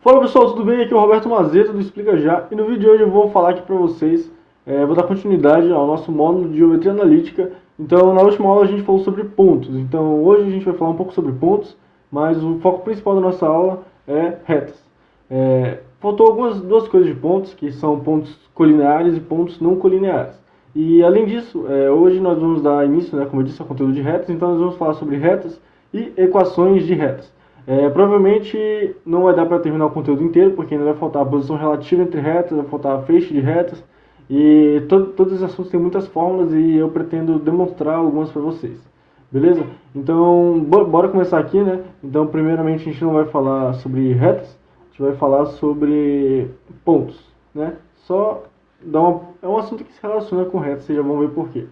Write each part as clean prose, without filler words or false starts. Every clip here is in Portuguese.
Fala pessoal, tudo bem? Aqui é o Roberto Mazeto do Explica Já, e no vídeo de hoje eu vou falar aqui para vocês, vou dar continuidade ao nosso módulo de Geometria Analítica. Então na última aula a gente falou sobre pontos, então hoje a gente vai falar um pouco sobre pontos, mas o foco principal da nossa aula é retas. Faltou duas coisas de pontos, que são pontos colineares e pontos não colineares. E além disso, hoje nós vamos dar início, como eu disse, ao conteúdo de retas, então nós vamos falar sobre retas e equações de retas. Provavelmente não vai dar para terminar o conteúdo inteiro, porque ainda vai faltar a posição relativa entre retas, vai faltar feixe de retas, e todos esses assuntos têm muitas fórmulas e eu pretendo demonstrar algumas para vocês. Beleza? Então, bora começar aqui, né? Então, primeiramente a gente não vai falar sobre retas, a gente vai falar sobre pontos, né? É um assunto que se relaciona com retas, vocês já vão ver por quê.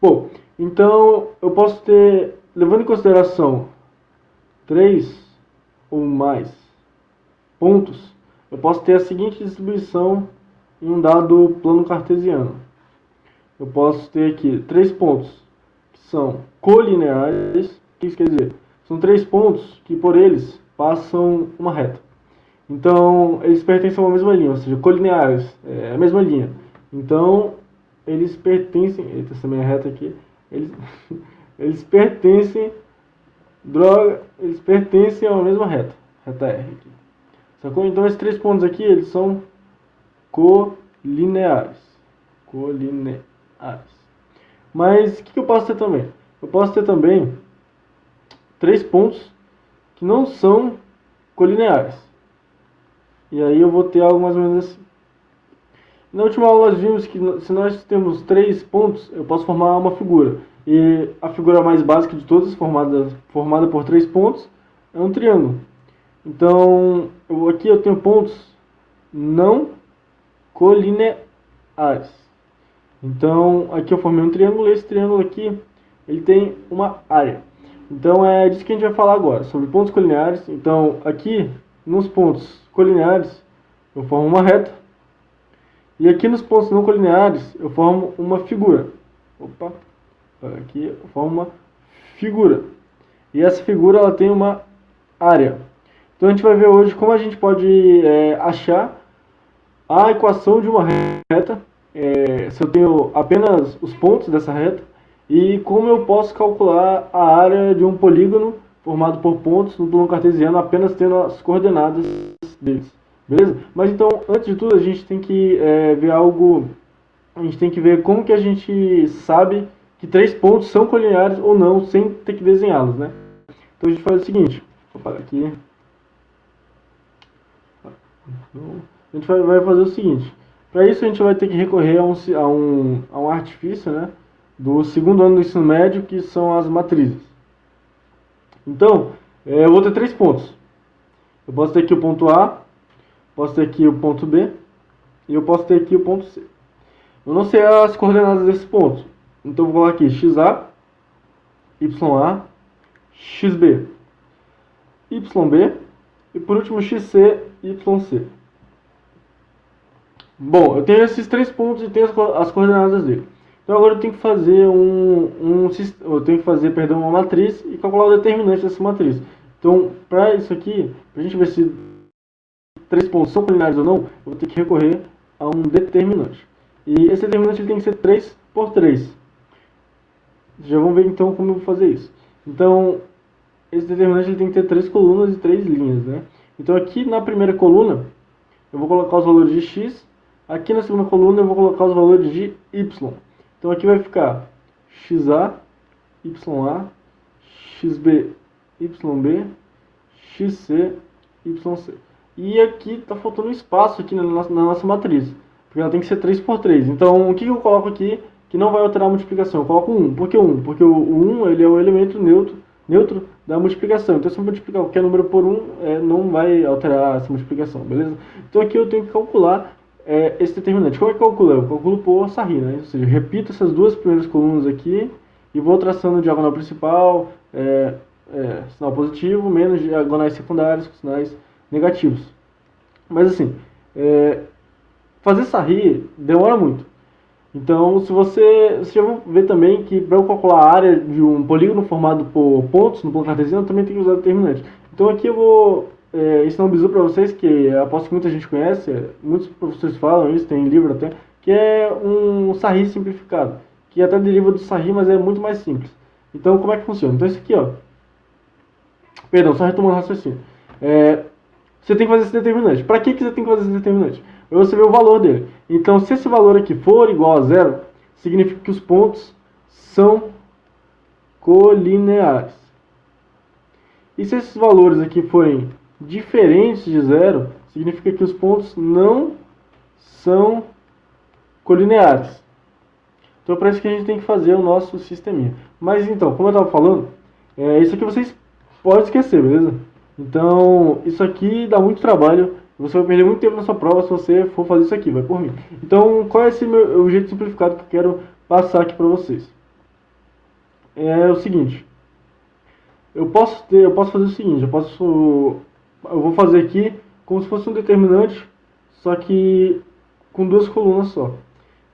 Bom, então eu posso ter, levando em consideração 3 ou mais pontos, eu posso ter a seguinte distribuição em um dado plano cartesiano. Eu posso ter aqui 3 pontos que são colineares. O que isso quer dizer? São 3 pontos que por eles passam uma reta. Então, eles pertencem a uma mesma linha, ou seja, colineares, é a mesma linha. Então, eles pertencem... Eita, essa minha reta aqui. Eles pertencem... eles pertencem a uma mesma reta. Reta R aqui. Sacou? Então, esses 3 pontos aqui, eles são colineares. Colineares. Mas, o que eu posso ter também? Eu posso ter também 3 pontos que não são colineares. E aí eu vou ter algo mais ou menos assim. Na última aula nós vimos que se nós temos 3 pontos, eu posso formar uma figura. E a figura mais básica de todas, formada por 3 pontos, é um triângulo. Então, aqui eu tenho pontos não colineares. Então, aqui eu formei um triângulo, e esse triângulo aqui, ele tem uma área. Então, é disso que a gente vai falar agora, sobre pontos colineares. Então, aqui, nos pontos colineares, eu formo uma reta. E aqui nos pontos não colineares, eu formo uma figura. Aqui eu formo uma figura. E essa figura, ela tem uma área. Então, a gente vai ver hoje como a gente pode achar a equação de uma reta, se eu tenho apenas os pontos dessa reta, e como eu posso calcular a área de um polígono formado por pontos no plano cartesiano apenas tendo as coordenadas deles. Beleza? Mas então, antes de tudo, a gente tem que ver algo. A gente tem que ver como que a gente sabe que 3 pontos são colineares ou não, sem ter que desenhá-los, né? Então a gente faz o seguinte. Vou parar aqui. A gente vai fazer o seguinte. Para isso a gente vai ter que recorrer a um artifício, né, do segundo ano do ensino médio, que são as matrizes. Então, eu vou ter 3 pontos. Eu posso ter aqui o ponto A, posso ter aqui o ponto B, e eu posso ter aqui o ponto C. Eu não sei as coordenadas desses pontos. Então, eu vou colocar aqui XA, YA, XB, YB, e por último XC, YC. Bom, eu tenho esses 3 pontos e tenho as coordenadas dele. Então agora eu tenho que fazer uma matriz e calcular o determinante dessa matriz. Então, para isso aqui, para a gente ver se 3 pontos são colineares ou não, eu vou ter que recorrer a um determinante. E esse determinante ele tem que ser 3 por 3. Vocês já vão ver então como eu vou fazer isso. Então, esse determinante ele tem que ter 3 colunas e 3 linhas, né? Então aqui na primeira coluna, eu vou colocar os valores de x. Aqui na segunda coluna eu vou colocar os valores de y. Então aqui vai ficar XA, YA, XB, YB, XC, YC. E aqui está faltando espaço aqui na nossa matriz, porque ela tem que ser 3 por 3. Então o que eu coloco aqui que não vai alterar a multiplicação? Eu coloco 1. Por que 1? Porque o 1 ele é o elemento neutro da multiplicação. Então se eu multiplicar qualquer número por 1, não vai alterar essa multiplicação, beleza? Então aqui eu tenho que calcular esse determinante. Como é que eu calculo? Eu calculo por Sarri, né? Ou seja, eu repito essas duas primeiras colunas aqui e vou traçando diagonal principal, sinal positivo, menos diagonais secundárias com sinais negativos. Mas assim, fazer Sarri demora muito. Então, se você já vai ver também que para eu calcular a área de um polígono formado por pontos no plano cartesiano, eu também tenho que usar determinante. Então aqui eu vou isso é um bizu para vocês, que aposto que muita gente conhece, muitos professores falam isso, tem livro até, que é um Sarri simplificado, que até deriva do Sarri, mas é muito mais simples. Então, como é que funciona? Então, isso aqui, ó, perdão, só retomando o raciocínio. Você tem que fazer esse determinante. Para que você tem que fazer esse determinante? Para você ver o valor dele. Então, se esse valor aqui for igual a zero, significa que os pontos são colineares. E se esses valores aqui forem diferentes de zero, significa que os pontos não são colineares. Então, é para isso que a gente tem que fazer o nosso sisteminha. Mas, então, como eu estava falando, isso aqui vocês podem esquecer, beleza? Então, isso aqui dá muito trabalho. Você vai perder muito tempo na sua prova se você for fazer isso aqui, vai por mim. Então, qual é o jeito simplificado que eu quero passar aqui para vocês? É o seguinte. Eu posso fazer o seguinte, eu vou fazer aqui como se fosse um determinante, só que com duas colunas só.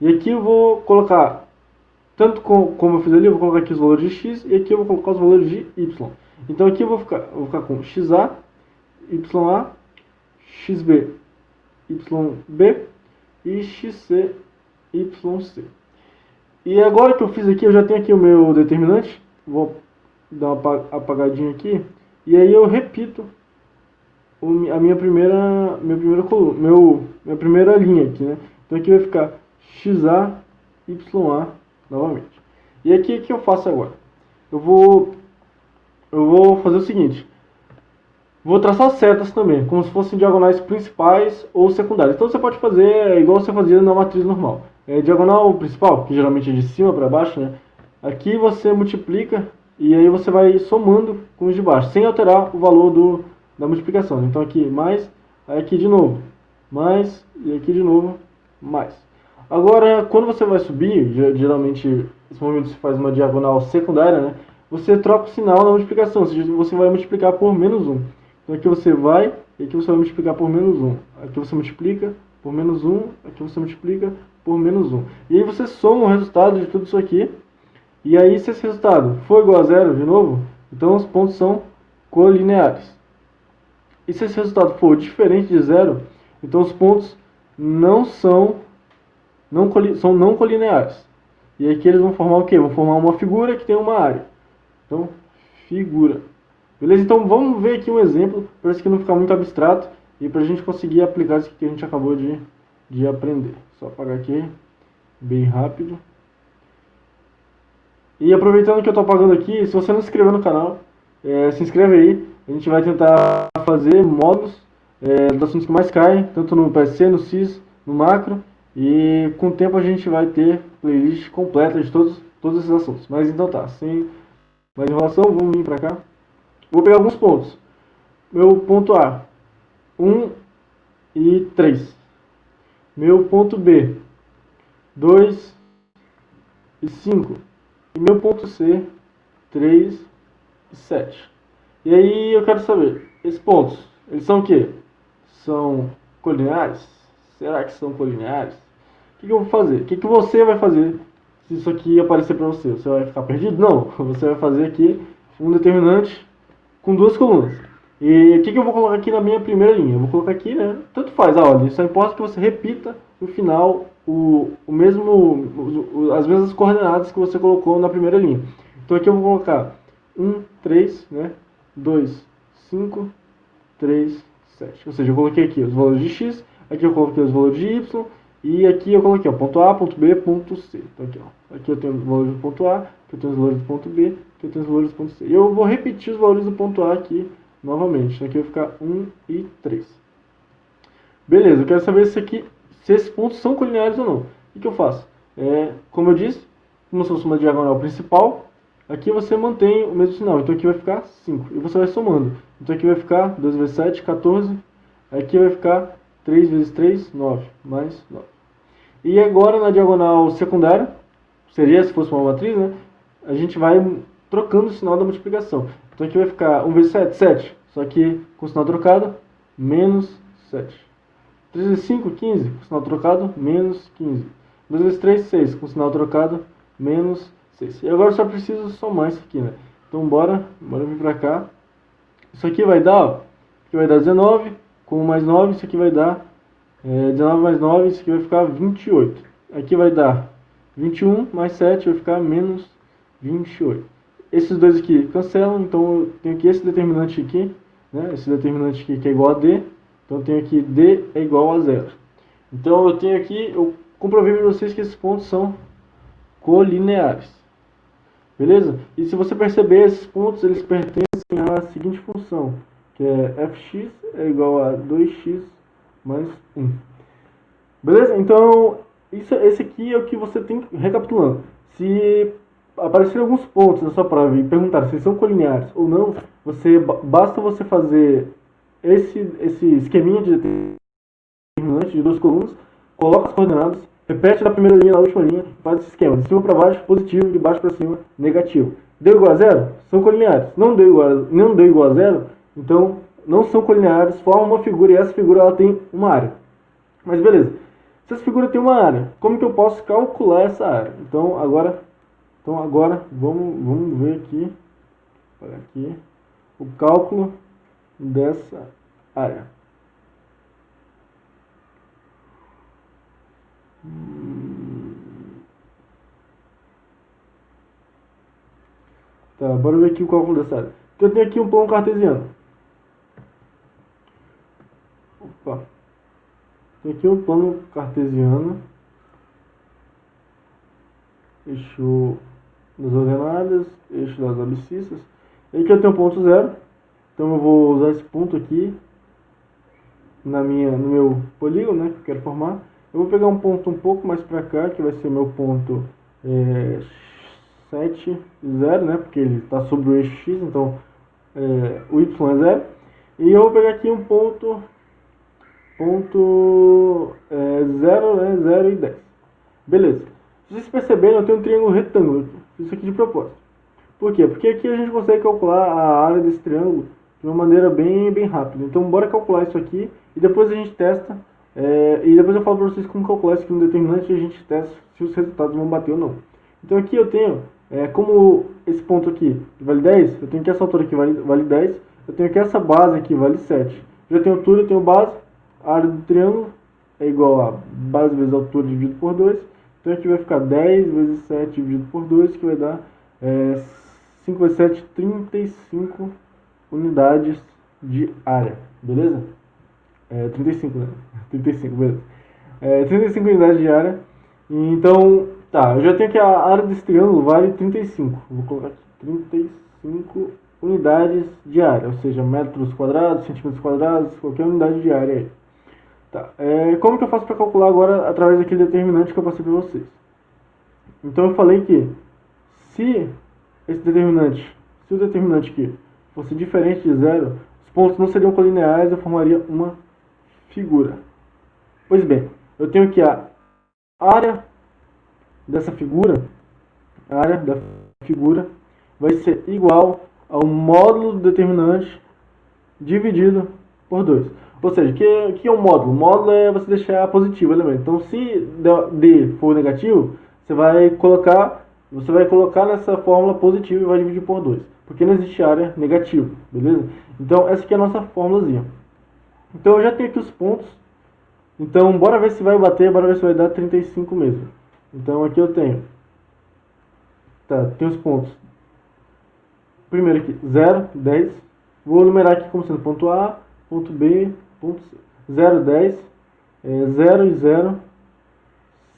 E aqui eu vou colocar, tanto como eu fiz ali, eu vou colocar aqui os valores de x, e aqui eu vou colocar os valores de y. Então aqui eu vou ficar com xa, ya, xb, yb e xc, yc. E agora que eu fiz aqui, eu já tenho aqui o meu determinante, vou dar uma apagadinha aqui, e aí eu repito minha primeira coluna, minha primeira linha aqui, né? Então aqui vai ficar xa, ya novamente. E aqui o que eu faço agora? Eu vou fazer o seguinte. Vou traçar setas também, como se fossem diagonais principais ou secundárias. Então você pode fazer igual você fazia na matriz normal. Diagonal principal, que geralmente é de cima para baixo, né? Aqui você multiplica e aí você vai somando com os de baixo, sem alterar o valor da multiplicação. Então aqui mais, aí aqui de novo, mais, e aqui de novo, mais. Agora, quando você vai subir, geralmente nesse momento se faz uma diagonal secundária, né? Você troca o sinal na multiplicação, ou seja, você vai multiplicar por menos 1. Então aqui você vai, e aqui você vai multiplicar por menos 1. Aqui você multiplica por menos 1, aqui você multiplica por menos 1. E aí você soma o resultado de tudo isso aqui, e aí se esse resultado for igual a zero de novo, então os pontos são colineares. E se esse resultado for diferente de zero, então os pontos são não colineares. E aqui eles vão formar o quê? Vão formar uma figura que tem uma área. Então, figura. Beleza? Então vamos ver aqui um exemplo, para isso que não ficar muito abstrato e para a gente conseguir aplicar isso que a gente acabou de aprender. Só apagar aqui, bem rápido. E aproveitando que eu estou apagando aqui, se você não se inscreveu no canal, se inscreve aí. A gente vai tentar fazer módulos dos assuntos que mais caem, tanto no PSC, no SIS, no macro. E com o tempo a gente vai ter playlist completa de todos esses assuntos. Mas então tá, sem mais enrolação, vamos vir para cá. Vou pegar alguns pontos. Meu ponto A, 1 e 3. Meu ponto B, 2 e 5. E meu ponto C, 3 e 7. E aí eu quero saber, esses pontos, eles são o quê? São colineares? Será que são colineares? O que eu vou fazer? O que você vai fazer se isso aqui aparecer para você? Você vai ficar perdido? Não. Você vai fazer aqui um determinante com duas colunas. E o que eu vou colocar aqui na minha primeira linha? Eu vou colocar aqui, né? Tanto faz a ordem. Só importa que você repita no final as mesmas coordenadas que você colocou na primeira linha. Então aqui eu vou colocar 1, 3, né? 2, 5, 3, 7. Ou seja, eu coloquei aqui os valores de x, aqui eu coloquei os valores de y, e aqui eu coloquei ponto A, ponto B, ponto C. Então aqui eu tenho os valores do ponto A, aqui eu tenho os valores do ponto B, aqui eu tenho os valores do ponto C. E eu vou repetir os valores do ponto A aqui novamente. Então aqui vai ficar 1 e 3. Beleza, eu quero saber se esses pontos são colineares ou não. O que eu faço? Como eu disse, como se fosse uma diagonal principal, aqui você mantém o mesmo sinal. Então aqui vai ficar 5. E você vai somando. Então aqui vai ficar 2 vezes 7, 14. Aqui vai ficar 3 vezes 3, 9. Mais 9. E agora na diagonal secundária, seria se fosse uma matriz, né? A gente vai trocando o sinal da multiplicação. Então aqui vai ficar 1 vezes 7, 7. Só que com o sinal trocado, menos 7. 3 vezes 5, 15. Com o sinal trocado, menos 15. 2 vezes 3, 6. Com o sinal trocado, menos 6. E agora eu só preciso somar isso aqui, né? Então bora vir pra cá. Isso aqui vai dar, ó, aqui vai dar 19, com mais 9, isso aqui vai dar 19 mais 9, isso aqui vai ficar 28. Aqui vai dar 21 mais 7, vai ficar menos 28. Esses dois aqui cancelam, então eu tenho aqui esse determinante aqui, né? Esse determinante aqui que é igual a D, então eu tenho aqui D é igual a 0. Então eu tenho aqui, eu comprovei para vocês que esses pontos são colineares. Beleza? E se você perceber, esses pontos eles pertencem à seguinte função, que é fx é igual a 2x mais 1. Beleza? Então, esse aqui é o que você tem, recapitulando. Se aparecerem alguns pontos na sua prova e perguntar se são colineares ou não, basta você fazer esse esqueminha de determinante de duas colunas, coloca as coordenadas, repete da primeira linha na última linha, faz esse esquema, de cima para baixo, positivo, de baixo para cima, negativo. Deu igual a zero? São colineares. Não deu igual a zero, então não são colineares, formam uma figura e essa figura ela tem uma área. Mas beleza, se essa figura tem uma área, como que eu posso calcular essa área? Então agora vamos ver aqui, olha aqui, o cálculo dessa área. Tá, bora ver aqui o cálculo dessa área. Então eu tenho aqui um plano cartesiano. Opa. Tem aqui um plano cartesiano. Eixo das ordenadas, eixo das abscissas. E aqui eu tenho um ponto zero. Então eu vou usar esse ponto aqui no meu polígono, né, que eu quero formar. Eu vou pegar um ponto um pouco mais para cá, que vai ser meu ponto 7, 0, né, porque ele está sobre o eixo x, então o y é 0. E eu vou pegar aqui um ponto 0, né, 0 e 10. Beleza. Se vocês perceberem, eu tenho um triângulo retângulo aqui. Fiz isso aqui de propósito. Por quê? Porque aqui a gente consegue calcular a área desse triângulo de uma maneira bem rápida. Então bora calcular isso aqui e depois a gente testa. E depois eu falo para vocês como calcular isso aqui no determinante e a gente testa se os resultados vão bater ou não. Então aqui eu tenho, como esse ponto aqui vale 10, eu tenho que essa altura aqui vale 10, eu tenho que essa base aqui vale 7. Já tenho altura, eu tenho base, a área do triângulo é igual a base vezes a altura dividido por 2. Então aqui vai ficar 10 vezes 7 dividido por 2, que vai dar 5 vezes 7, 35 unidades de área, beleza? 35, né? 35, beleza. 35 unidades de área. Então, tá, eu já tenho que a área desse triângulo vale 35. Vou colocar aqui 35 unidades de área, ou seja, metros quadrados, centímetros quadrados, qualquer unidade de área aí. Tá, como que eu faço para calcular agora através daquele determinante que eu passei para vocês? Então eu falei que se o determinante aqui fosse diferente de zero, os pontos não seriam colineares, eu formaria uma figura. Pois bem, eu tenho que a área dessa figura, vai ser igual ao módulo do determinante dividido por 2. Ou seja, o que é um módulo? O módulo é você deixar positivo o elemento. Então, se D for negativo, você vai colocar nessa fórmula positivo e vai dividir por 2. Porque não existe área negativa, beleza? Então, essa aqui é a nossa fórmulazinha. Então, eu já tenho aqui os pontos. Então, bora ver se vai bater, bora ver se vai dar 35 mesmo. Então, aqui eu tenho. Tá, tem os pontos. Primeiro aqui, 0, 10. Vou numerar aqui como sendo ponto A, ponto B, ponto C. 0, 10, 0 e 0,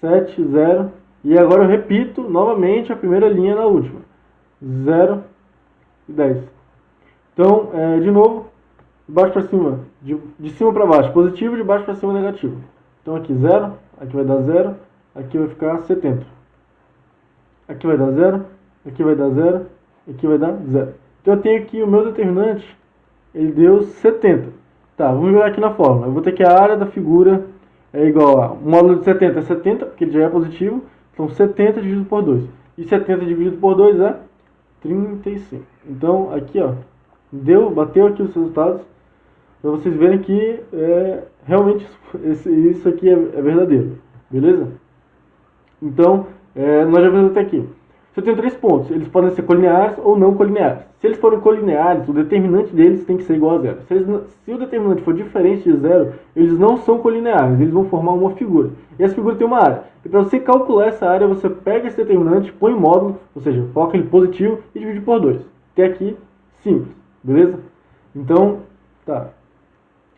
7, 0. E agora eu repito novamente a primeira linha na última. 0 e 10. Então, de novo, de baixo para cima, de cima para baixo positivo, de baixo para cima negativo. Então aqui 0, aqui vai dar 0, aqui vai ficar 70. Aqui vai dar 0, aqui vai dar 0, aqui vai dar 0. Então eu tenho aqui o meu determinante, ele deu 70. Tá, vamos ver aqui na fórmula. Eu vou ter que a área da figura é igual a... O módulo de 70 é 70, porque ele já é positivo. Então 70 dividido por 2. E 70 dividido por 2 é 35. Então aqui, ó, bateu aqui os resultados. Para vocês verem que realmente isso aqui é verdadeiro. Beleza? Então, nós já vimos até aqui. Se eu tenho 3 pontos, eles podem ser colineares ou não colineares. Se eles forem colineares, o determinante deles tem que ser igual a zero. Se o determinante for diferente de zero, eles não são colineares, eles vão formar uma figura. E essa figura tem uma área. E para você calcular essa área, você pega esse determinante, põe em módulo, ou seja, coloca ele positivo e divide por 2. Até aqui, simples, beleza? Então, tá.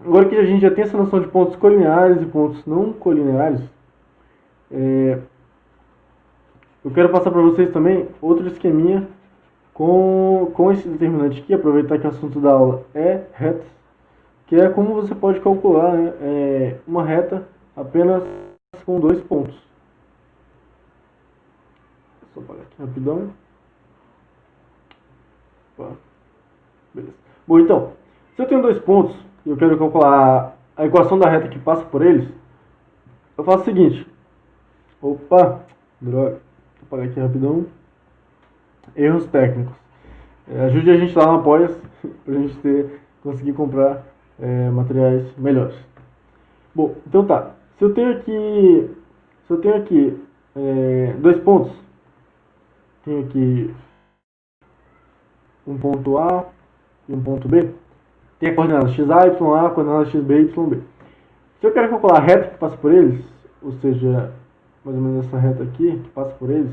Agora que a gente já tem essa noção de pontos colineares e pontos não colineares, eu quero passar para vocês também outro esqueminha com esse determinante aqui, aproveitar que o assunto da aula é retas, que é como você pode calcular, né, uma reta apenas com 2 pontos. Só apagar aqui rapidão. Opa. Beleza. Bom, então, se eu tenho 2 pontos e eu quero calcular a equação da reta que passa por eles, eu faço o seguinte. Opa, droga. Vou apagar aqui rapidão. Erros técnicos. Ajude a gente lá no Apoia-se para a gente conseguir comprar materiais melhores. Bom, então tá. Se eu tenho aqui 2 pontos, tenho aqui um ponto A e um ponto B, tem a coordenada XA, YA, a coordenada XB, YB. Se eu quero calcular a reta que passa por eles, ou seja, mais ou menos essa reta aqui que passa por eles,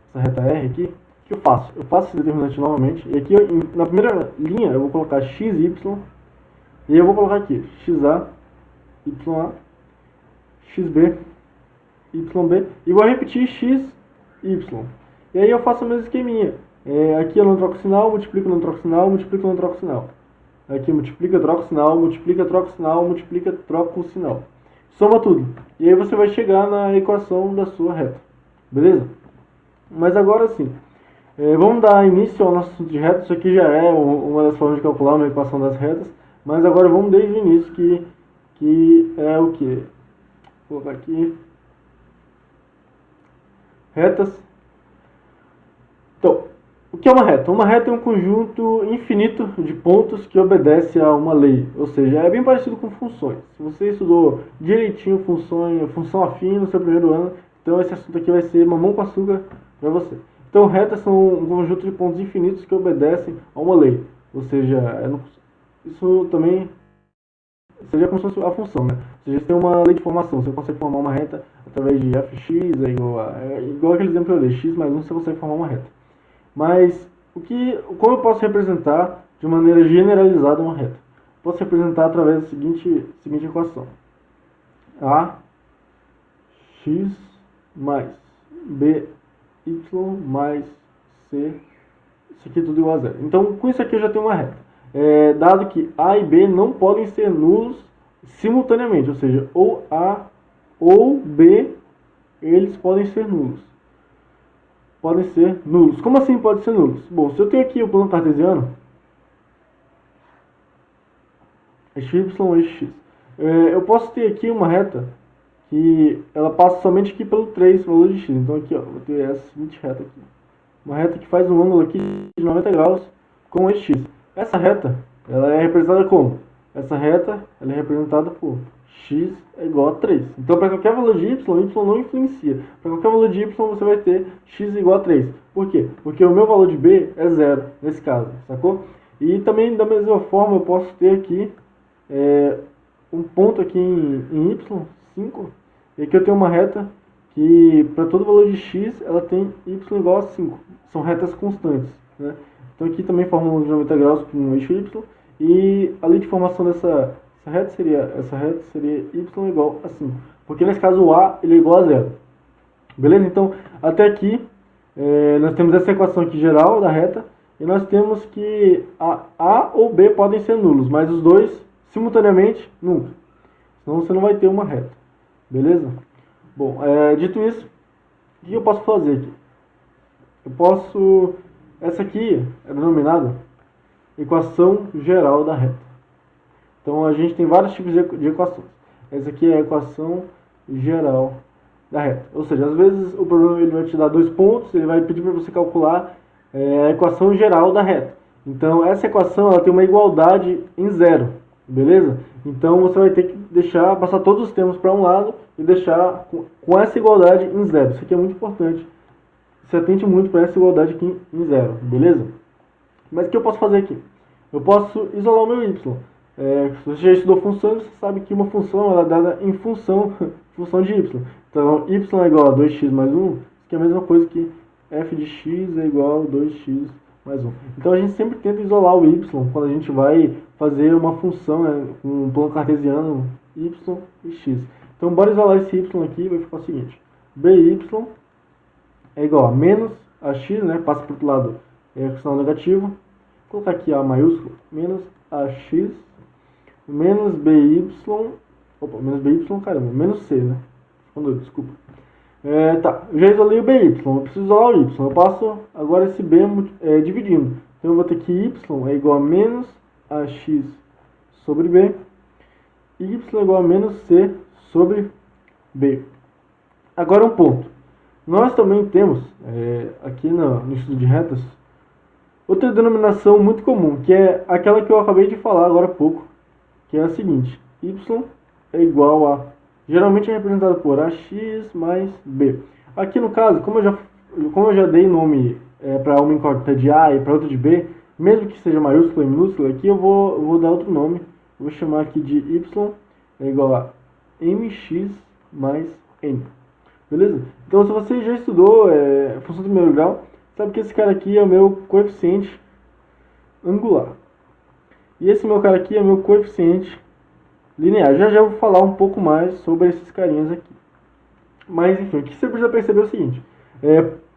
essa reta R aqui, o que eu faço? Eu faço esse determinante novamente, e aqui na primeira linha eu vou colocar XY, e aí eu vou colocar aqui XA, YA, XB, YB, e vou repetir XY. E aí eu faço o mesmo esqueminha. Aqui eu não troco sinal, multiplico, não troco sinal, multiplico, não troco sinal. Aqui multiplica, troca o sinal, multiplica, troca o sinal, multiplica, troca o sinal. Soma tudo. E aí você vai chegar na equação da sua reta. Beleza? Mas agora sim. Vamos dar início ao nosso assunto de retas. Isso aqui já é uma das formas de calcular uma equação das retas. Mas agora vamos desde o início, que é o que? Vou colocar aqui. Retas. Então, o que é uma reta? Uma reta é um conjunto infinito de pontos que obedece a uma lei. Ou seja, é bem parecido com funções. Se você estudou direitinho função afim no seu primeiro ano, então esse assunto aqui vai ser mamão com açúcar para você. Então, retas são um conjunto de pontos infinitos que obedecem a uma lei. Ou seja, isso também seria como se fosse a função, né? Ou seja, você tem uma lei de formação, você consegue formar uma reta através de fx igual aquele exemplo que eu dei, x mais 1 você consegue formar uma reta. Mas, como eu posso representar de maneira generalizada uma reta? Posso representar através da seguinte equação. A, x mais b, y mais c, isso aqui é tudo igual a zero. Então, com isso aqui eu já tenho uma reta. Dado que A e B não podem ser nulos simultaneamente, ou seja, ou A ou B, eles podem ser nulos. Podem ser nulos. Como assim podem ser nulos? Bom, se eu tenho aqui o plano cartesiano, eixo Y, eixo X, eu posso ter aqui uma reta que ela passa somente aqui pelo 3, valor de X. Então aqui, ó, vou ter essa seguinte reta aqui. Uma reta que faz um ângulo aqui de 90 graus com eixo X. Essa reta, ela é representada como? Essa reta, ela é representada por x é igual a 3. Então, para qualquer valor de y não influencia. Para qualquer valor de y, você vai ter x igual a 3. Por quê? Porque o meu valor de b é 0, nesse caso, sacou? E também, da mesma forma, eu posso ter aqui um ponto aqui em y, 5. E aqui eu tenho uma reta que, para todo valor de x, ela tem y igual a 5. São retas constantes, né? Então aqui também forma um ângulo de 90 graus com um eixo y. E a lei de formação dessa reta seria y igual a 5. Porque nesse caso o a ele é igual a 0. Beleza? Então até aqui nós temos essa equação aqui geral da reta. E nós temos que a ou b podem ser nulos, mas os dois simultaneamente nunca. Senão você não vai ter uma reta. Beleza? Bom, dito isso, o que eu posso fazer aqui? Essa aqui é denominada equação geral da reta. Então a gente tem vários tipos de equações. Essa aqui é a equação geral da reta. Ou seja, às vezes o problema ele vai te dar 2 pontos, ele vai pedir para você calcular a equação geral da reta. Então essa equação ela tem uma igualdade em 0, beleza? Então você vai ter que passar todos os termos para um lado e deixar com essa igualdade em 0. Isso aqui é muito importante se atente muito para essa igualdade aqui em zero, beleza? Mas o que eu posso fazer aqui? Eu posso isolar o meu y. Se você já estudou funções, você sabe que uma função ela é dada em função, função de y. Então, y é igual a 2x mais 1, isso que é a mesma coisa que f de x é igual a 2x mais 1. Então, a gente sempre tenta isolar o y quando a gente vai fazer uma função, né, com um plano cartesiano y e x. Então, bora isolar esse y aqui e vai ficar o seguinte. by é igual a menos ax, né, passa para o outro lado, é o sinal negativo. Vou colocar aqui A maiúsculo, menos ax, menos by, caramba, menos c, né? Desculpa. Tá, eu já isolei o by, eu preciso isolar o y. Eu passo agora esse b dividindo. Então eu vou ter que y é igual a menos ax sobre b, e y é igual a menos c sobre b. Agora um ponto. Nós também temos, aqui no estudo de retas, outra denominação muito comum, que é aquela que eu acabei de falar agora há pouco, que é a seguinte: y é igual a, geralmente é representado por ax mais b. Aqui no caso, como eu já dei nome para uma incógnita de a e para outra de b, mesmo que seja maiúsculo e minúsculo, aqui eu vou dar outro nome. Eu vou chamar aqui de y é igual a mx mais n. Beleza? Então, se você já estudou função do primeiro grau, sabe que esse cara aqui é o meu coeficiente angular. E esse meu cara aqui é o meu coeficiente linear. Já eu vou falar um pouco mais sobre esses carinhas aqui. Mas, enfim, o que você precisa perceber é o seguinte.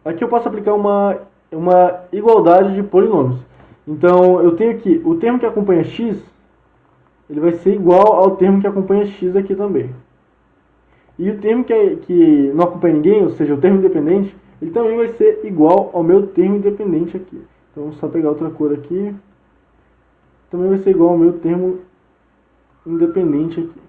Aqui eu posso aplicar uma igualdade de polinômios. Então, eu tenho aqui o termo que acompanha x, ele vai ser igual ao termo que acompanha x aqui também. E o termo que não acompanha ninguém, ou seja, o termo independente, ele também vai ser igual ao meu termo independente aqui. Então, vou só pegar outra cor aqui. Também vai ser igual ao meu termo independente aqui.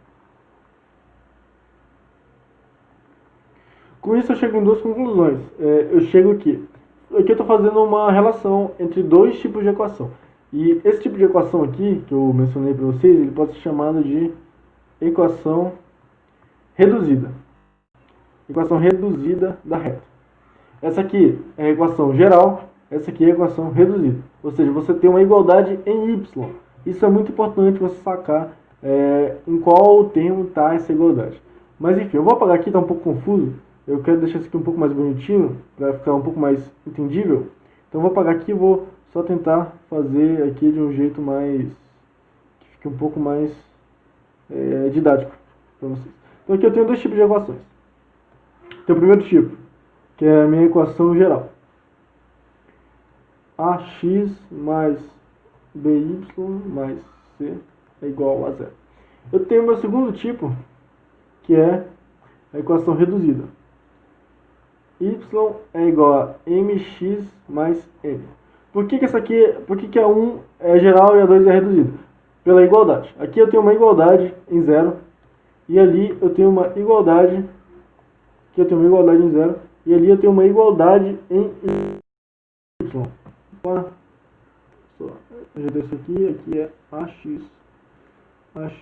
Com isso, eu chego em duas conclusões. Eu chego aqui. Aqui eu estou fazendo uma relação entre dois tipos de equação. E esse tipo de equação aqui, que eu mencionei para vocês, ele pode ser chamado de equação reduzida. Equação reduzida da reta. Essa aqui é a equação geral, essa aqui é a equação reduzida. Ou seja, você tem uma igualdade em y. Isso é muito importante você sacar em qual termo está essa igualdade. Mas enfim, eu vou apagar aqui, está um pouco confuso. Eu quero deixar isso aqui um pouco mais bonitinho, para ficar um pouco mais entendível. Então eu vou apagar aqui e vou só tentar fazer aqui de um jeito mais, que fique um pouco mais didático para vocês. Então aqui eu tenho dois tipos de equações. Tem o primeiro tipo, que é a minha equação geral. ax mais by mais c é igual a zero. Eu tenho o meu segundo tipo, que é a equação reduzida. Y é igual a mx mais n. Por que a 1 é geral e a 2 é reduzida? Pela igualdade. Aqui eu tenho uma igualdade em zero, e ali eu tenho uma igualdade, aqui eu tenho uma igualdade em zero, e ali eu tenho uma igualdade em y. Opa. Ajeitei isso aqui é ax,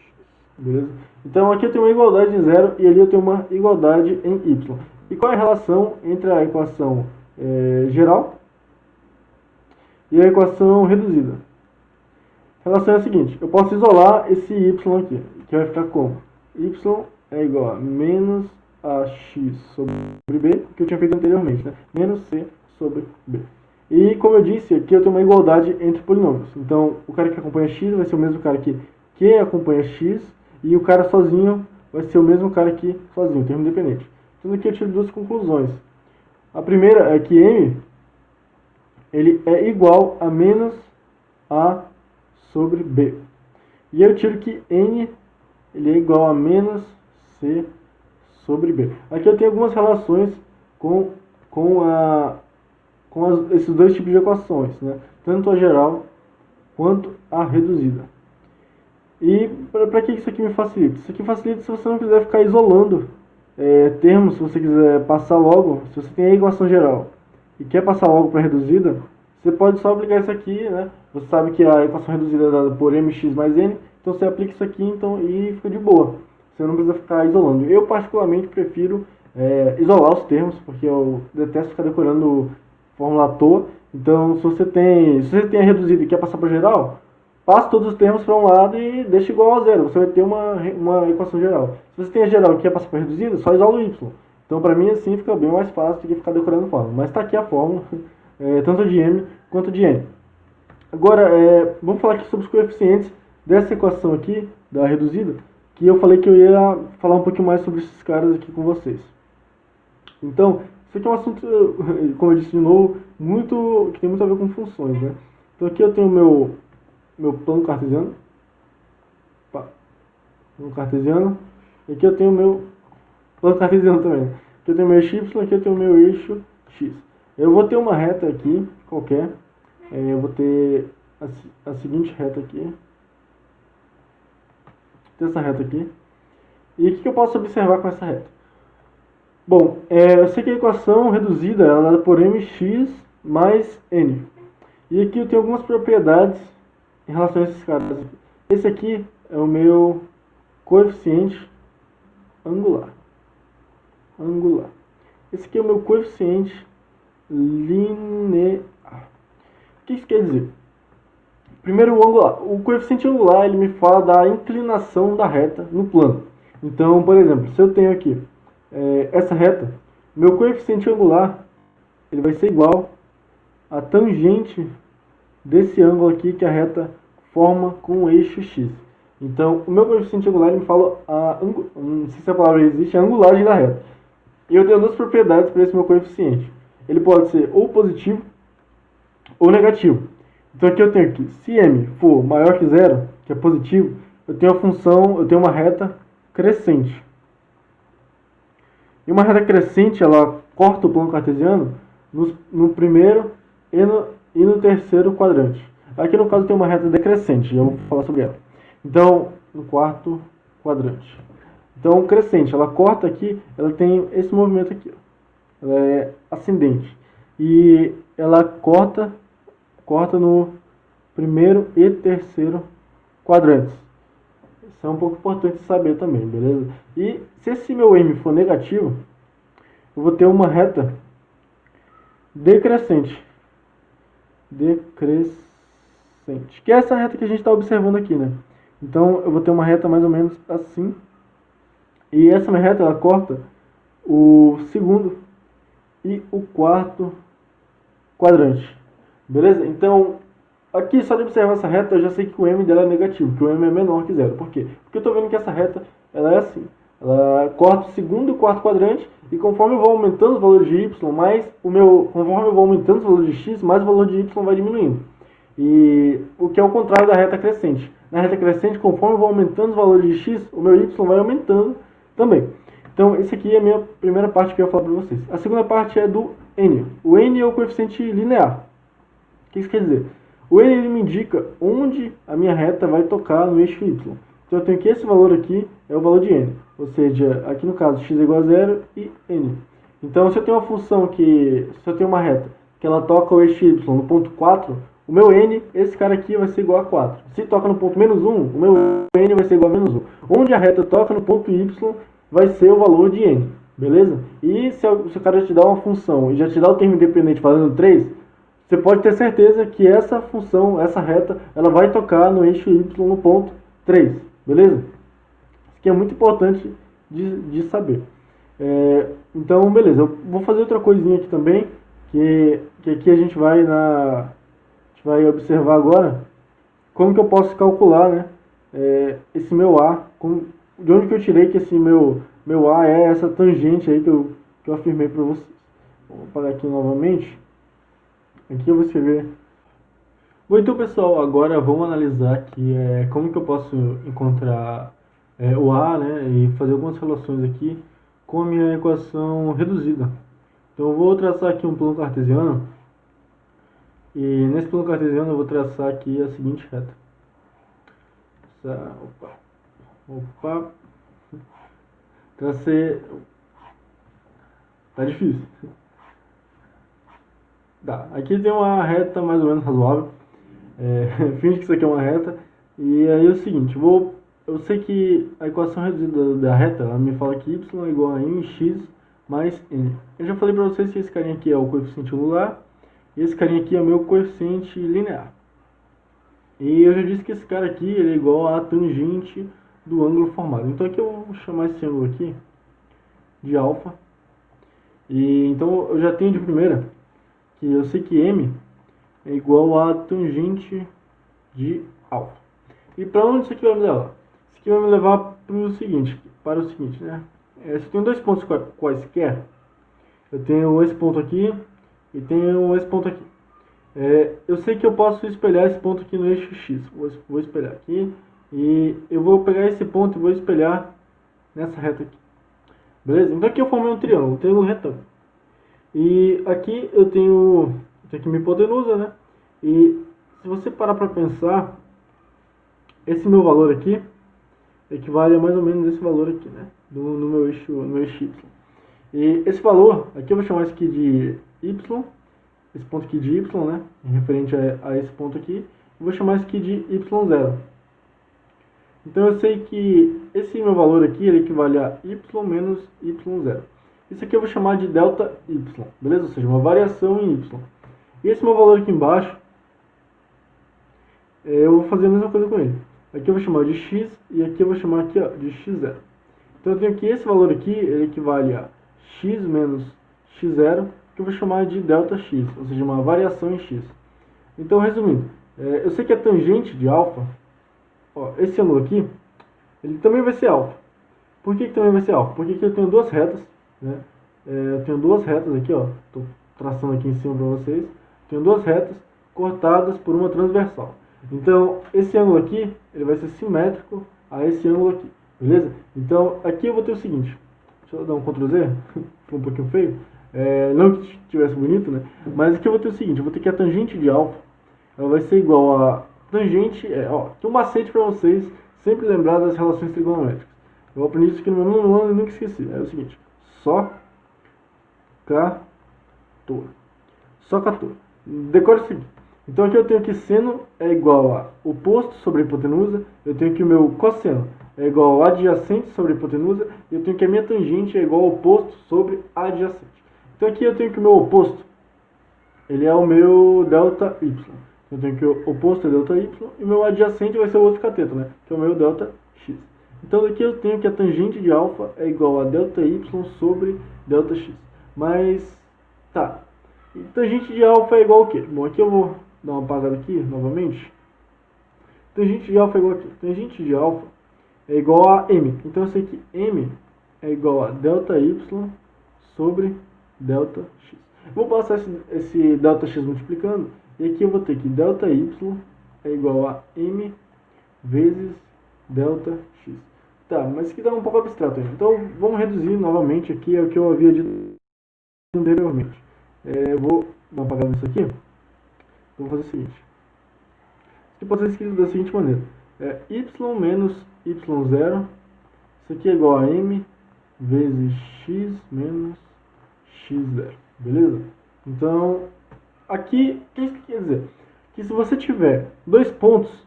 beleza? Então aqui eu tenho uma igualdade em zero, e ali eu tenho uma igualdade em y. E qual é a relação entre a equação geral e a equação reduzida? A relação é a seguinte: eu posso isolar esse y aqui, que vai ficar como? Y é igual a menos ax sobre b, que eu tinha feito anteriormente, né? Menos c sobre b. E como eu disse, aqui eu tenho uma igualdade entre polinômios. Então, o cara que acompanha x vai ser o mesmo cara que acompanha x, e o cara sozinho vai ser o mesmo cara que sozinho, termo independente. Então aqui eu tiro duas conclusões. A primeira é que m ele é igual a menos a sobre b. E eu tiro que n ele é igual a menos c sobre b. Aqui eu tenho algumas relações com esses dois tipos de equações, né? Tanto a geral quanto a reduzida. E para que isso aqui me facilita? Isso aqui facilita se você não quiser ficar isolando termos, se você quiser passar logo. Se você tem a equação geral e quer passar logo para a reduzida, você pode só aplicar isso aqui, né? Você sabe que a equação reduzida é dada por mx mais n, então você aplica isso aqui e fica de boa. Você não precisa ficar isolando. Eu particularmente prefiro isolar os termos, porque eu detesto ficar decorando fórmula à toa. Então, se você tem a reduzida e quer passar para geral, passe todos os termos para um lado e deixe igual a zero. Você vai ter uma equação geral. Se você tem a geral e quer passar para reduzida, só isola o y. Então, para mim, assim fica bem mais fácil do que ficar decorando fórmula. Mas está aqui a fórmula, tanto de m quanto de n. Agora, vamos falar aqui sobre os coeficientes dessa equação aqui, da reduzida, que eu falei que eu ia falar um pouquinho mais sobre esses caras aqui com vocês. Então, isso aqui é um assunto, como eu disse de novo, que tem muito a ver com funções, né? Então aqui eu tenho o meu plano cartesiano. Plano cartesiano. E aqui eu tenho o meu plano cartesiano também. Aqui eu tenho o meu eixo y, aqui eu tenho o meu eixo x. Eu vou ter uma reta aqui, qualquer. Eu vou ter a seguinte reta aqui. Tem essa reta aqui. E o que eu posso observar com essa reta? Bom, eu sei que a equação reduzida é dada por mx mais n. E aqui eu tenho algumas propriedades em relação a esses caras. Esse aqui é o meu coeficiente angular. Esse aqui é o meu coeficiente linear. O que isso quer dizer? Primeiro, o angular. O coeficiente angular ele me fala da inclinação da reta no plano. Então, por exemplo, se eu tenho aqui essa reta, meu coeficiente angular ele vai ser igual a tangente desse ângulo aqui que a reta forma com o eixo x. Então, o meu coeficiente angular ele me fala não sei se a palavra existe, a angulagem da reta. E eu tenho duas propriedades para esse meu coeficiente. Ele pode ser ou positivo ou negativo. Então aqui eu tenho aqui, se m for maior que zero, que é positivo, eu tenho uma reta crescente. E uma reta crescente, ela corta o plano cartesiano no primeiro e no terceiro quadrante. Aqui no caso tem uma reta decrescente, já vou falar sobre ela. Então, no quarto quadrante. Então, crescente, ela corta aqui, ela tem esse movimento aqui. Ela é ascendente. E ela corta no primeiro e terceiro quadrantes. Isso é um pouco importante saber também, beleza? E se esse meu m for negativo, eu vou ter uma reta decrescente. Que é essa reta que a gente está observando aqui, né? Então, eu vou ter uma reta mais ou menos assim. E essa minha reta, ela corta o segundo e o quarto quadrante. Beleza? Então, aqui só de observar essa reta, eu já sei que o m dela é negativo, que o m é menor que zero. Por quê? Porque eu estou vendo que essa reta, ela é assim. Ela corta o segundo e o quarto quadrante, e conforme eu vou aumentando os valores de y, conforme eu vou aumentando os valores de x, mais o valor de y vai diminuindo. E o que é o contrário da reta crescente. Na reta crescente, conforme eu vou aumentando os valores de x, o meu y vai aumentando também. Então, esse aqui é a minha primeira parte que eu ia falar para vocês. A segunda parte é do n. O n é o coeficiente linear. O que isso quer dizer? O n ele me indica onde a minha reta vai tocar no eixo y. Então eu tenho que esse valor aqui é o valor de n. Ou seja, aqui no caso x é igual a 0 e n. Então se eu tenho uma função se eu tenho uma reta que ela toca o eixo y no ponto 4, o meu n, esse cara aqui vai ser igual a 4. Se toca no ponto menos 1, o meu n vai ser igual a menos 1. Onde a reta toca no ponto y vai ser o valor de n. Beleza? E se o cara te dá uma função e já te dá o termo independente valendo 3, você pode ter certeza que essa função, essa reta, ela vai tocar no eixo y no ponto 3, beleza? Isso aqui é muito importante de saber. Então, beleza, eu vou fazer outra coisinha aqui também, que aqui a gente vai observar agora como que eu posso calcular, né, esse meu A, de onde que eu tirei que esse meu A é essa tangente aí que eu afirmei para vocês. Vou apagar aqui novamente. Aqui eu vou escrever. Bom, então pessoal, agora vamos analisar aqui como que eu posso encontrar o A, né, e fazer algumas relações aqui com a minha equação reduzida. Então eu vou traçar aqui um plano cartesiano, e nesse plano cartesiano eu vou traçar aqui a seguinte reta. Opa, tracei. Tá difícil. Tá, aqui tem uma reta mais ou menos razoável. Finge que isso aqui é uma reta. E aí é o seguinte, eu sei que a equação reduzida da reta, ela me fala que y é igual a mx mais n. Eu já falei para vocês que esse carinha aqui é o coeficiente angular e esse carinha aqui é o meu coeficiente linear. E eu já disse que esse cara aqui ele é igual à tangente do ângulo formado. Então aqui eu vou chamar esse ângulo aqui de alfa. E então eu já tenho de primeira que eu sei que m é igual a tangente de alfa. E para onde isso aqui vai me levar? Isso aqui vai me levar para o seguinte, né? Se eu tenho dois pontos quaisquer, eu tenho esse ponto aqui e tenho esse ponto aqui. Eu sei que eu posso espelhar esse ponto aqui no eixo x. Vou espelhar aqui e eu vou pegar esse ponto e vou espelhar nessa reta aqui. Beleza? Então aqui eu formei um triângulo retângulo. E aqui eu tenho aqui minha hipotenusa, né? E se você parar para pensar, esse meu valor aqui equivale a mais ou menos esse valor aqui, né? No meu eixo y. E esse valor, aqui eu vou chamar isso aqui de y, esse ponto aqui de y, né? Referente a esse ponto aqui. Eu vou chamar isso aqui de y0. Então eu sei que esse meu valor aqui ele equivale a y menos y0. Isso aqui eu vou chamar de delta y, beleza? Ou seja, uma variação em y. E esse meu valor aqui embaixo, eu vou fazer a mesma coisa com ele. Aqui eu vou chamar de x e aqui eu vou chamar aqui, ó, de x0. Então eu tenho que esse valor aqui, ele equivale a x menos x0, que eu vou chamar de delta x, ou seja, uma variação em x. Então, resumindo, eu sei que a tangente de alfa, ó, esse ângulo aqui, ele também vai ser alfa. Por que também vai ser alfa? Porque aqui eu tenho duas retas, né? Eu tenho duas retas aqui, ó, estou traçando aqui em cima para vocês. Tenho duas retas cortadas por uma transversal. Então, esse ângulo aqui, ele vai ser simétrico a esse ângulo aqui, beleza? Então, aqui eu vou ter o seguinte, deixa eu dar um Ctrl Z, ficou um pouquinho feio, não que estivesse bonito, né? Mas aqui eu vou ter o seguinte, eu vou ter que a tangente de alfa, ela vai ser igual a tangente, ó, tem um macete para vocês sempre lembrar das relações trigonométricas. Eu aprendi isso aqui no meu nono ano e nunca esqueci, é o seguinte, só 14. Decore o seguinte. Então aqui eu tenho que seno é igual a oposto sobre a hipotenusa, eu tenho que o meu cosseno é igual ao adjacente sobre a hipotenusa, e eu tenho que a minha tangente é igual ao oposto sobre a adjacente. Então aqui eu tenho que o meu oposto, ele é o meu delta y. Eu tenho que o oposto é delta y, e o meu adjacente vai ser o outro cateto, né? Que é o meu delta x. Então aqui eu tenho que a tangente de alfa é igual a delta y sobre delta x. Mas, tá. E tangente de alfa é igual ao quê? Bom, aqui eu vou dar uma apagada aqui novamente. Tangente de alfa é igual a quê? Tangente de alfa é igual a m. Então eu sei que m é igual a delta y sobre delta x. Vou passar esse delta x multiplicando. E aqui eu vou ter que delta y é igual a m vezes delta x. Tá, mas isso aqui dá um pouco abstrato ainda. Então vamos reduzir novamente aqui ao que eu havia dito anteriormente. Eu vou dar uma apagada nisso aqui. Então vou fazer o seguinte. Isso aqui pode ser escrito da seguinte maneira. Y menos y0. Isso aqui é igual a m vezes x menos x0. Beleza? Então, aqui, o que isso quer dizer? Que se você tiver dois pontos,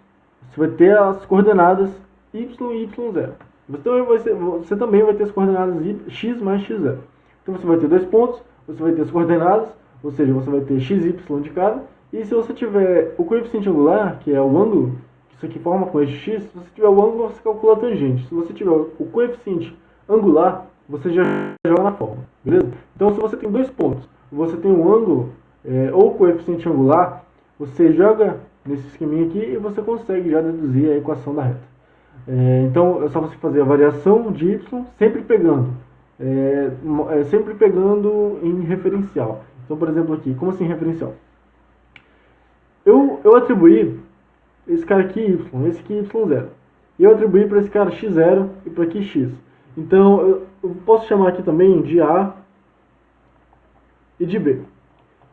você vai ter as coordenadas y e y0. Você também vai ter as coordenadas x mais x0. Então você vai ter dois pontos, você vai ter as coordenadas, ou seja, você vai ter x e y de cada. E se você tiver o coeficiente angular, que é o ângulo, que isso aqui forma com eixo x, se você tiver o ângulo, você calcula a tangente. Se você tiver o coeficiente angular, você já joga na forma, beleza? Então se você tem dois pontos, você tem um ângulo ou coeficiente angular, você joga nesse esqueminha aqui e você consegue já deduzir a equação da reta. Então é só você fazer a variação de y sempre pegando em referencial. Então, por exemplo, aqui, como assim referencial? Eu atribuí esse cara aqui y, esse aqui y0. E eu atribuí para esse cara x0 e para aqui x. Então, eu posso chamar aqui também de A e de B.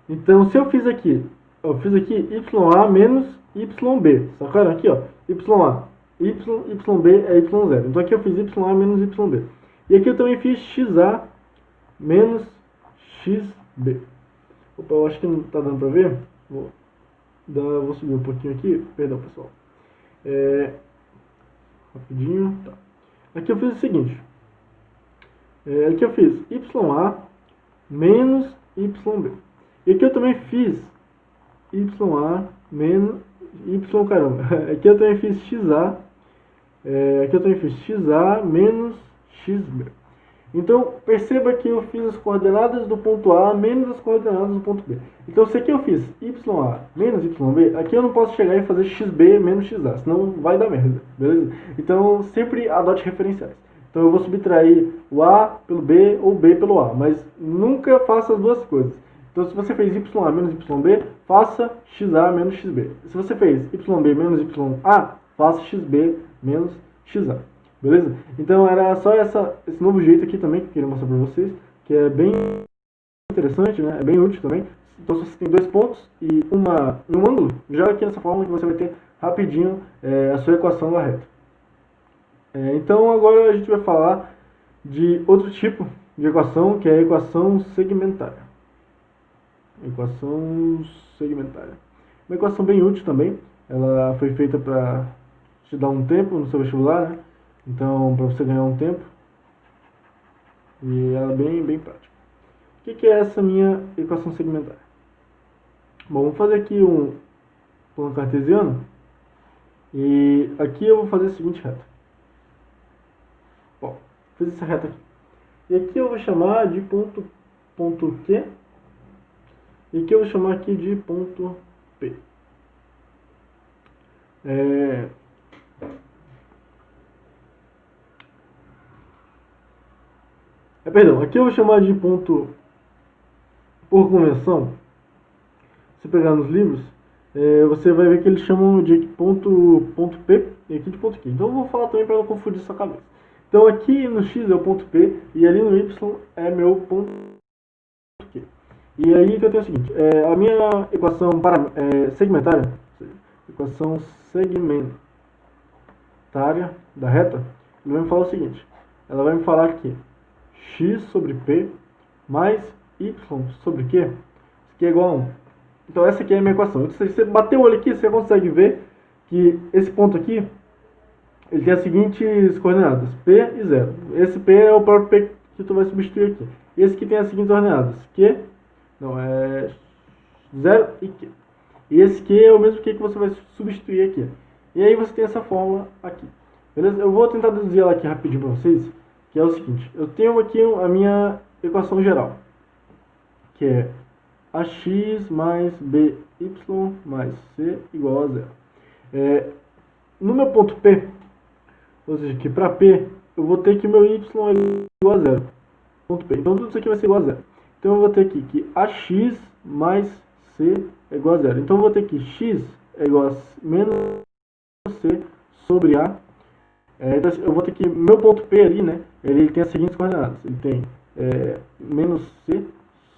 Então, se eu fiz aqui YA menos YB. Sacaram? Aqui, ó, YA. YB é Y0. Então, aqui eu fiz YA menos YB. E aqui eu também fiz XA menos XB. Opa, eu acho que não está dando para ver. Vou subir um pouquinho aqui. Perdão, pessoal. Rapidinho. Tá. Aqui eu fiz o seguinte. Aqui eu fiz YA menos YB. E aqui eu também fiz YA menos Y, caramba. Aqui eu também fiz XA. Aqui eu também fiz XA menos XB. Então, perceba que eu fiz as coordenadas do ponto A menos as coordenadas do ponto B. Então, se aqui eu fiz YA menos YB, aqui eu não posso chegar e fazer XB menos XA, senão vai dar merda, beleza? Então, sempre adote referenciais. Então, eu vou subtrair o A pelo B ou B pelo A, mas nunca faça as duas coisas. Então, se você fez YA menos YB, faça XA menos XB. Se você fez YB menos YA, faça XB menos XA. Beleza? Então era só esse novo jeito aqui também que eu queria mostrar pra vocês, que é bem interessante, né? É bem útil também. Então se você tem dois pontos e um ângulo, joga aqui nessa fórmula que você vai ter rapidinho a sua equação da reta. Então agora a gente vai falar de outro tipo de equação, que é a equação segmentária. Equação segmentária. Uma equação bem útil também. Ela foi feita para te dar um tempo no seu vestibular, né? Então, para você ganhar um tempo. E ela é bem prática. O que é essa minha equação segmentária? Bom, vamos fazer aqui um plano cartesiano. E aqui eu vou fazer a seguinte reta. Bom, fiz essa reta aqui. E aqui eu vou chamar de ponto Q. E aqui eu vou chamar aqui de ponto P. Perdão, aqui eu vou chamar de ponto por convenção. Se pegar nos livros, você vai ver que eles chamam de ponto P e aqui de ponto Q. Então eu vou falar também para não confundir sua cabeça. Então aqui no X é o ponto P e ali no Y é meu ponto Q. E aí que eu tenho o seguinte, a minha equação segmentária, equação segmentária da reta, ele vai me falar o seguinte, ela vai me falar que x sobre p mais y sobre q, isso aqui é igual a 1. Então essa aqui é a minha equação. Então, se você bater o olho aqui, você consegue ver que esse ponto aqui, ele tem as seguintes coordenadas, p e 0. Esse p é o próprio p que tu vai substituir aqui. Esse aqui tem as seguintes coordenadas, q, não, é 0 e q. E esse q é o mesmo q que você vai substituir aqui. E aí você tem essa fórmula aqui. Beleza? Eu vou tentar deduzir ela aqui rapidinho para vocês, que é o seguinte, eu tenho aqui a minha equação geral, que é ax mais by mais c igual a 0. No meu ponto P, ou seja, que para P, eu vou ter que o meu y é igual a 0. Ponto P. Então tudo isso aqui vai ser igual a 0. Então eu vou ter aqui que ax mais c é igual a 0. Então eu vou ter que x é igual a menos c sobre a. Então eu vou ter que, meu ponto P ali, né, ele tem as seguintes coordenadas. Ele tem menos c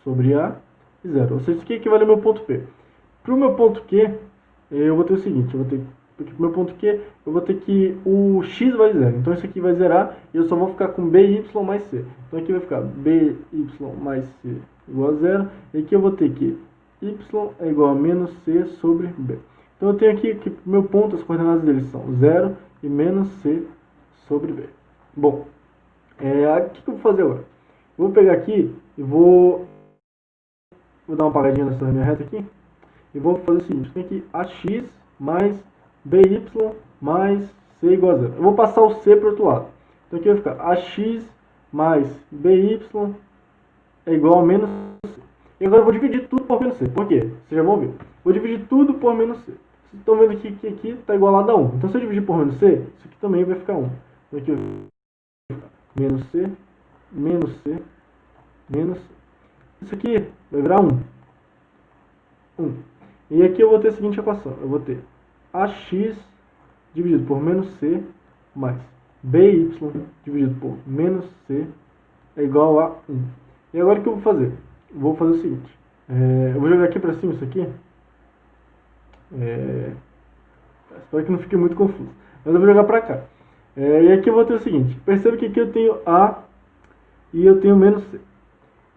sobre a e 0. Ou seja, isso aqui equivale ao meu ponto P. Para o meu ponto Q, eu vou ter o seguinte, porque para o meu ponto Q, eu vou ter que o x vale 0. Então isso aqui vai zerar e eu só vou ficar com by mais c. Então aqui vai ficar by mais c igual a 0. E aqui eu vou ter que y é igual a menos c sobre b. Então eu tenho aqui que meu ponto, as coordenadas deles são 0 e menos c sobre b. Bom, o que eu vou fazer agora? Eu vou pegar aqui e vou dar uma apagadinha nessa minha reta aqui. E vou fazer o seguinte, tem aqui ax mais by mais c igual a 0. Eu vou passar o c para o outro lado. Então aqui vai ficar ax mais by é igual a menos c. E agora eu vou dividir tudo por menos c. Por quê? Vocês já vão ver. Vou dividir tudo por menos c. Vocês estão vendo aqui que aqui está igualado a 1. Então se eu dividir por menos c, isso aqui também vai ficar 1. Então aqui vai ficar menos c, menos c, menos c. Isso aqui vai virar 1. 1. E aqui eu vou ter a seguinte equação. Eu vou ter ax dividido por menos c mais by dividido por menos c é igual a 1. E agora o que eu vou fazer? Eu vou fazer o seguinte. Eu vou jogar aqui para cima isso aqui. Espero que não fique muito confuso. Mas eu vou jogar para cá. E aqui eu vou ter o seguinte. Perceba que aqui eu tenho A e eu tenho menos C.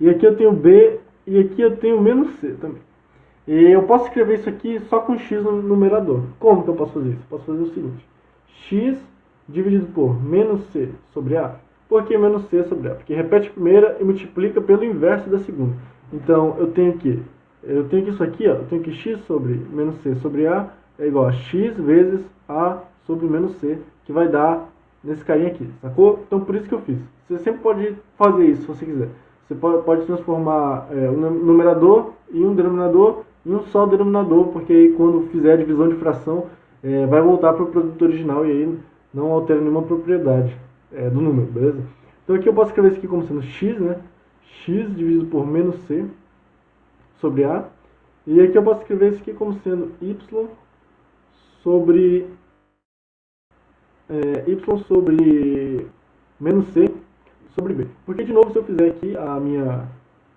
E aqui eu tenho B e aqui eu tenho menos C também. E eu posso escrever isso aqui só com x no numerador. Como que eu posso fazer isso? Eu posso fazer o seguinte. X dividido por menos C sobre A. Por que menos C sobre A? Porque repete a primeira e multiplica pelo inverso da segunda. Então, eu tenho que isso aqui, ó, eu tenho que x sobre menos C sobre A é igual a x vezes A sobre menos C, que vai dar nesse carinha aqui, sacou? Então, por isso que eu fiz. Você sempre pode fazer isso, se você quiser. Você pode transformar um numerador em um denominador em um só denominador, porque aí quando fizer a divisão de fração, vai voltar para o produto original e aí não altera nenhuma propriedade do número, beleza? Então aqui eu posso escrever isso aqui como sendo x, né? X dividido por menos C sobre A. E aqui eu posso escrever isso aqui como sendo y sobre menos C sobre B. Porque, de novo, se eu fizer aqui a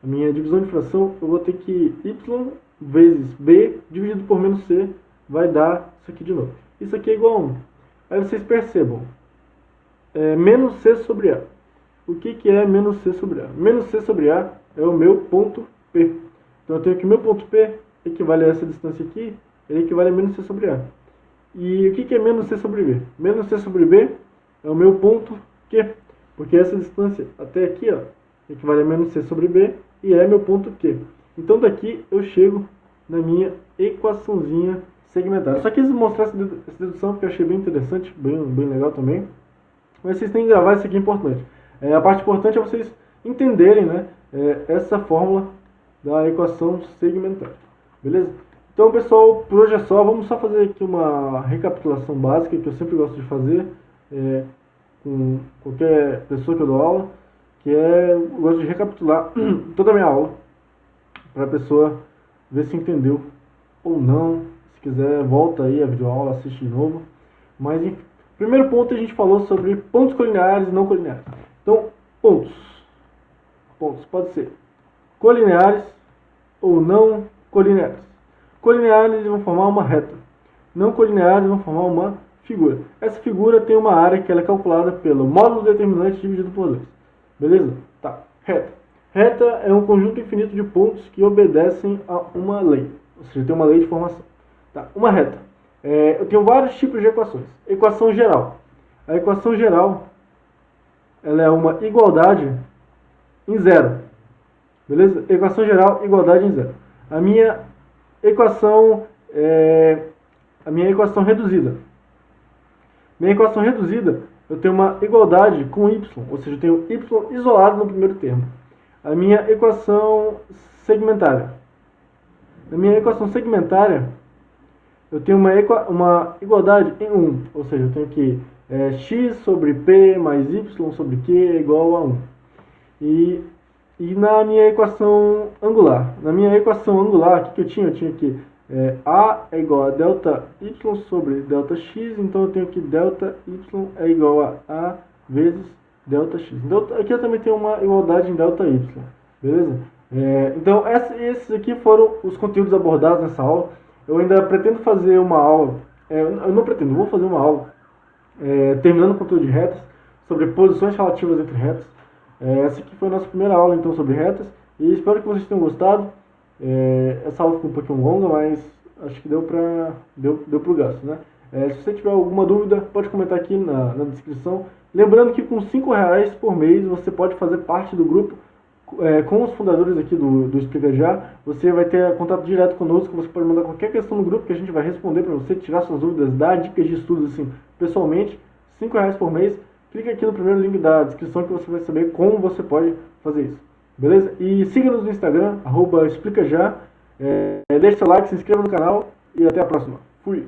minha divisão de fração, eu vou ter que y vezes B dividido por menos C vai dar isso aqui de novo. Isso aqui é igual a 1. Aí vocês percebam, menos C sobre A. O que é menos C sobre A? Menos C sobre A é o meu ponto P. Então eu tenho que o meu ponto P equivale a essa distância aqui, ele equivale a menos C sobre A. E o que é menos C sobre B? Menos C sobre B é o meu ponto Q. Porque essa distância até aqui, ó, equivale a menos C sobre B e é meu ponto Q. Então daqui eu chego na minha equaçãozinha segmentada. Só quis mostrar essa dedução porque eu achei bem interessante, bem legal também. Mas vocês têm que gravar, isso aqui é importante. A parte importante é vocês entenderem, né, essa fórmula da equação segmentada. Beleza? Então, pessoal, por hoje é só. Vamos só fazer aqui uma recapitulação básica que eu sempre gosto de fazer com qualquer pessoa que eu dou aula, que eu gosto de recapitular toda a minha aula para a pessoa ver se entendeu ou não. Se quiser, volta aí a videoaula, assiste de novo. Mas, enfim, primeiro ponto a gente falou sobre pontos colineares e não colineares. Então, pontos pode ser colineares ou não colineares. Colineares vão formar uma reta, não colineares vão formar uma figura. Essa figura tem uma área que ela é calculada pelo módulo determinante dividido por 2. Beleza? Tá. Reta. Reta é um conjunto infinito de pontos que obedecem a uma lei. Ou seja, tem uma lei de formação. Tá. Uma reta. Eu tenho vários tipos de equações. Equação geral. A equação geral ela é uma igualdade em zero. Beleza? Equação geral, igualdade em zero. A minha equação reduzida. Minha equação reduzida, eu tenho uma igualdade com y, ou seja, eu tenho y isolado no primeiro termo. A minha equação segmentária. Na minha equação segmentária, eu tenho uma igualdade em 1, ou seja, eu tenho que x sobre p mais y sobre q é igual a 1. E na minha equação angular. Na minha equação angular, o que eu tinha? Eu tinha que A é igual a delta y sobre delta x, então eu tenho que delta y é igual a vezes delta x. Então aqui eu também tenho uma igualdade em delta y, beleza? Então esses aqui foram os conteúdos abordados nessa aula. Eu ainda pretendo fazer uma aula, eu não pretendo, vou fazer uma aula terminando o conteúdo de retas, sobre posições relativas entre retas. Essa aqui foi a nossa primeira aula então sobre retas, e espero que vocês tenham gostado. Essa aula ficou um pouquinho longa, mas acho que deu pro gasto, né? Se você tiver alguma dúvida, pode comentar aqui na descrição. Lembrando que com R$5 por mês você pode fazer parte do grupo com os fundadores aqui do Explica Já. Você vai ter contato direto conosco, você pode mandar qualquer questão no grupo que a gente vai responder para você, tirar suas dúvidas, dar dicas de estudos assim, pessoalmente. R$5 por mês. Clica aqui no primeiro link da descrição que você vai saber como você pode fazer isso. Beleza? E siga-nos no Instagram, @explicajá. Deixe seu like, se inscreva no canal e até a próxima. Fui!